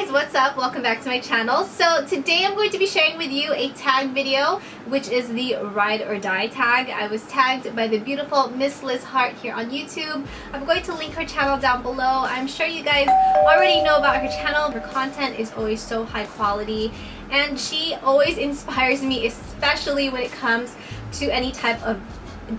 guys, what's up? Welcome back to my channel. So today I'm going to be sharing with you a tag video, which is the ride or die tag. I was tagged by the beautiful Miss Liz Heart here on YouTube. I'm going to link her channel down below. I'm sure you guys already know about her channel. Her content is always so high quality and she always inspires me, especially when it comes to any type of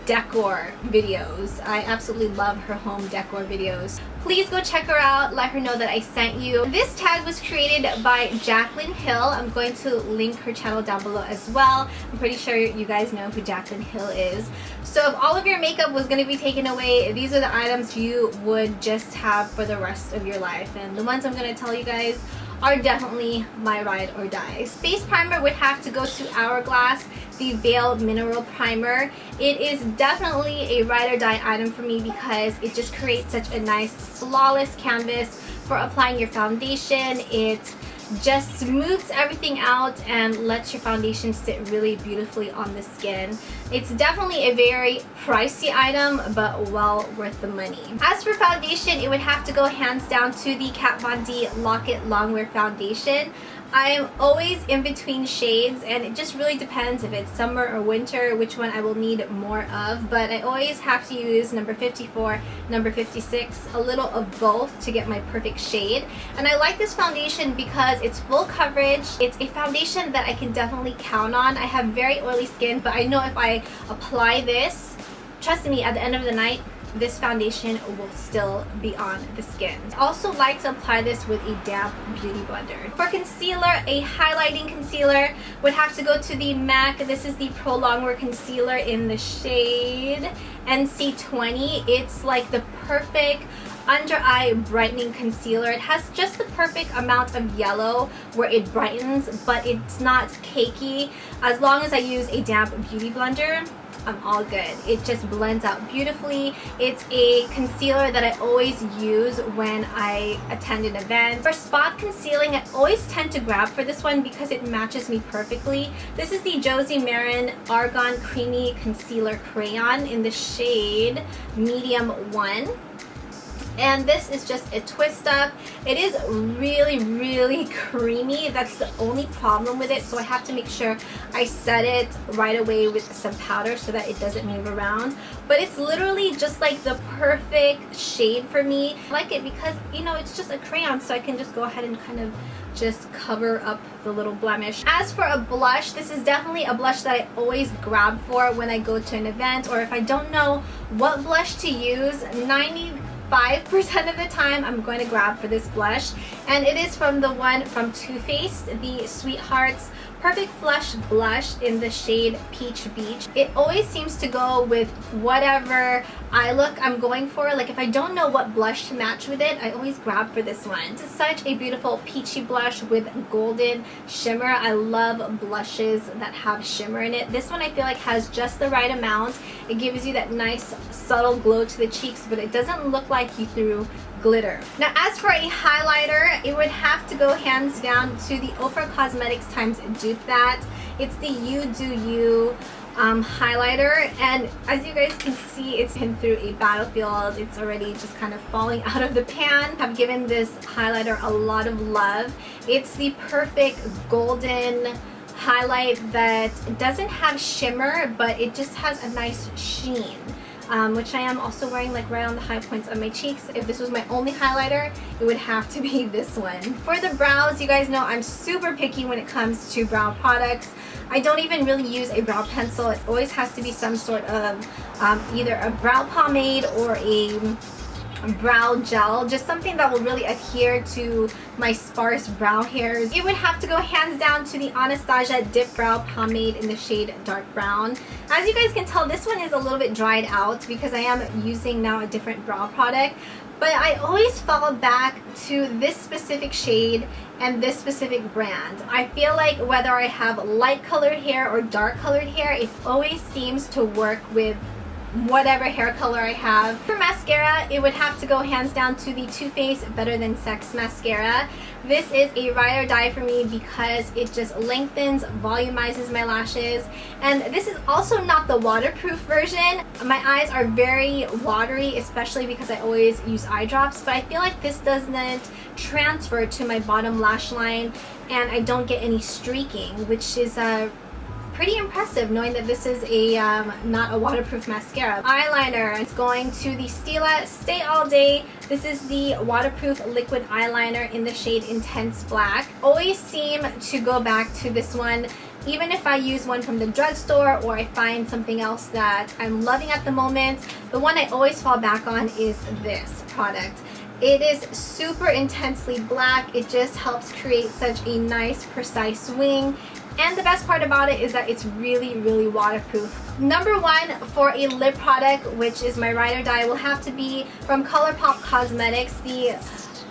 decor videos. I absolutely love her home decor videos. Please go check her out. Let her know that I sent you. This tag was created by Jaclyn Hill. I'm going to link her channel down below as well. I'm pretty sure you guys know who Jaclyn Hill is. So if all of your makeup was going to be taken away, these are the items you would just have for the rest of your life. And the ones I'm going to tell you guys are definitely my ride or die. Base primer would have to go to Hourglass, the Veil Mineral Primer. It is definitely a ride or die item for me because it just creates such a nice flawless canvas for applying your foundation. It just smooths everything out and lets your foundation sit really beautifully on the skin. It's definitely a very pricey item, but well worth the money. As for foundation, it would have to go hands down to the Kat Von D Lock It Longwear Foundation. I'm always in between shades and it just really depends if it's summer or winter which one I will need more of, but I always have to use number 54, number 56, a little of both to get my perfect shade. And I like this foundation because it's full coverage. It's a foundation that I can definitely count on. I have very oily skin, but I know if I apply this, trust me, at the end of the night, this foundation will still be on the skin. I also like to apply this with a damp beauty blender. For concealer, a highlighting concealer would have to go to the MAC. This is the Pro Longwear Concealer in the shade NC20. It's like the perfect under eye brightening concealer. It has just the perfect amount of yellow where it brightens, but it's not cakey. As long as I use a damp beauty blender, I'm all good. It just blends out beautifully. It's a concealer that I always use when I attend an event. For spot concealing, I always tend to grab for this one because it matches me perfectly. This is the Josie Maran Argan Creamy Concealer Crayon in the shade Medium 1. And this is just a twist up. It is really creamy. That's the only problem with it, so I have to make sure I set it right away with some powder so that it doesn't move around. But it's literally just like the perfect shade for me. I like it because, you know, it's just a crayon, so I can just go ahead and kind of just cover up the little blemish. As for a blush, this is definitely a blush that I always grab for when I go to an event, or if I don't know what blush to use. 95% of the time I'm going to grab for this blush, and it is from the one from Too Faced, the Sweethearts Perfect Flush Blush in the shade Peach Beach. It always seems to go with whatever eye look I'm going for. Like if I don't know what blush to match with it, I always grab for this one. This is such a beautiful peachy blush with golden shimmer. I love blushes that have shimmer in it. This one I feel like has just the right amount. It gives you that nice subtle glow to the cheeks, but it doesn't look like you threw glitter. Now as for a highlighter, it would have to go hands down to the Ofra Cosmetics times Dupe That. It's the You Do You highlighter, and as you guys can see, it's been through a battlefield. It's already just kind of falling out of the pan. I've given this highlighter a lot of love. It's the perfect golden highlight that doesn't have shimmer, but it just has a nice sheen. Which I am also wearing like right on the high points of my cheeks. If this was my only highlighter, it would have to be this one. For the brows, you guys know I'm super picky when it comes to brow products. I don't even really use a brow pencil. It always has to be some sort of either a brow pomade or a brow gel, just something that will really adhere to my sparse brow hairs. It would have to go hands down to the Anastasia Dip Brow Pomade in the shade Dark Brown. As you guys can tell, this one is a little bit dried out because I am using now a different brow product, but I always fall back to this specific shade and this specific brand. I feel like whether I have light colored hair or dark colored hair, it always seems to work with whatever hair color I have. For mascara, it would have to go hands down to the Too Faced Better Than Sex mascara. This is a ride or die for me because it just lengthens, volumizes my lashes. And this is also not the waterproof version. My eyes are very watery, especially because I always use eye drops, but I feel like this doesn't transfer to my bottom lash line and I don't get any streaking, which is pretty impressive knowing that this is a not a waterproof mascara. Eyeliner, it's going to the Stila Stay All Day. This is the waterproof liquid eyeliner in the shade Intense Black. Always seem to go back to this one even if I use one from the drugstore or I find something else that I'm loving at the moment. The one I always fall back on is this product. It is super intensely black. It just helps create such a nice precise wing. And the best part about it is that it's really, really waterproof. Number one for a lip product, which is my ride or die, will have to be from ColourPop Cosmetics, the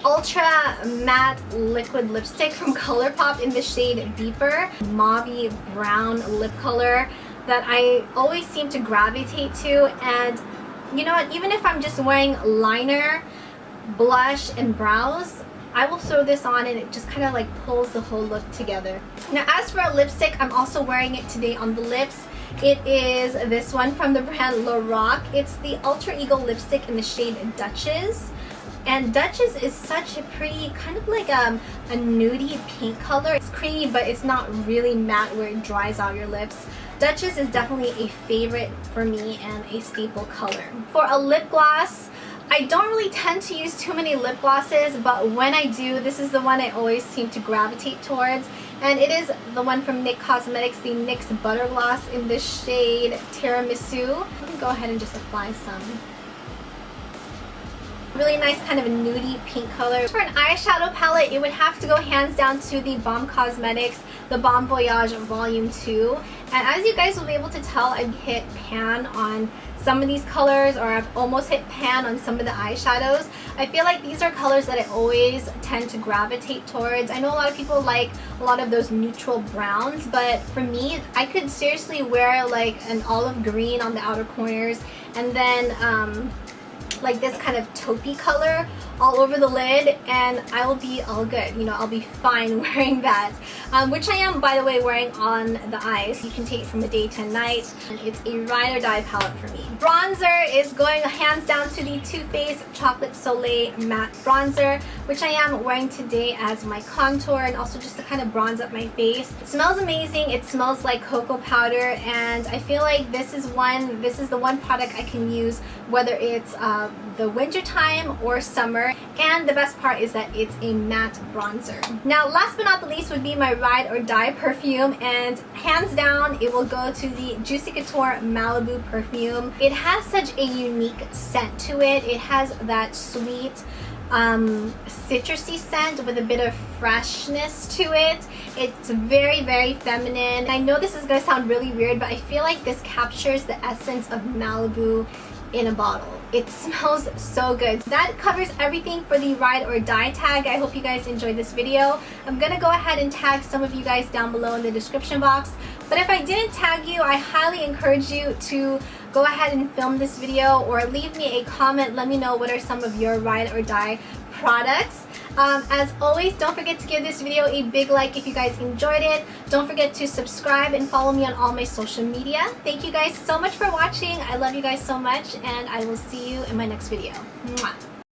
Ultra Matte Liquid Lipstick from ColourPop in the shade Deeper. Mauve brown lip color that I always seem to gravitate to. And you know what, even if I'm just wearing liner, blush, and brows, I will throw this on and it just kind of like pulls the whole look together. Now as for a lipstick, I'm also wearing it today on the lips. It is this one from the brand Le Roc. It's the Ultra Eagle lipstick in the shade Duchess. And Duchess is such a pretty, kind of like a nudie pink color. It's creamy, but it's not really matte where it dries out your lips. Duchess is definitely a favorite for me and a staple color. For a lip gloss, I don't really tend to use too many lip glosses, but when I do, this is the one I always seem to gravitate towards. And it is the one from NYX Cosmetics, the NYX Butter Gloss in the shade Tiramisu. Let me go ahead and just apply some. Really nice kind of a nudie pink color. For an eyeshadow palette, it would have to go hands down to the Balm Cosmetics, the Balm Voyage Volume 2. And as you guys will be able to tell, I've hit pan on some of these colors, or I've almost hit pan on some of the eyeshadows. I feel like these are colors that I always tend to gravitate towards. I know a lot of people like a lot of those neutral browns, but for me, I could seriously wear like an olive green on the outer corners and then like this kind of taupey color all over the lid, and I will be all good. You know, I'll be fine wearing that, which I am, by the way, wearing on the eyes. You can take it from a day to night, and it's a ride or die palette for me. Bronzer is going hands down to the Too Faced Chocolate Soleil Matte Bronzer, which I am wearing today as my contour and also just to kind of bronze up my face. It smells amazing. It smells like cocoa powder, and I feel like this is the one product I can use whether it's the winter time or summer. And the best part is that it's a matte bronzer. Now last but not the least would be my ride or die perfume, and hands down it will go to the Juicy Couture Malibu perfume. It has such a unique scent to it. It has that sweet citrusy scent with a bit of freshness to it. It's very, very feminine. I know this is going to sound really weird, but I feel like this captures the essence of Malibu in a bottle. It smells so good. That covers everything for the ride or die tag. I hope you guys enjoyed this video. I'm gonna go ahead and tag some of you guys down below in the description box. But if I didn't tag you, I highly encourage you to go ahead and film this video or leave me a comment. Let me know what are some of your ride or die products. As always, don't forget to give this video a big like if you guys enjoyed it. Don't forget to subscribe and follow me on all my social media. Thank you guys so much for watching. I love you guys so much, and I will see you in my next video. Mwah.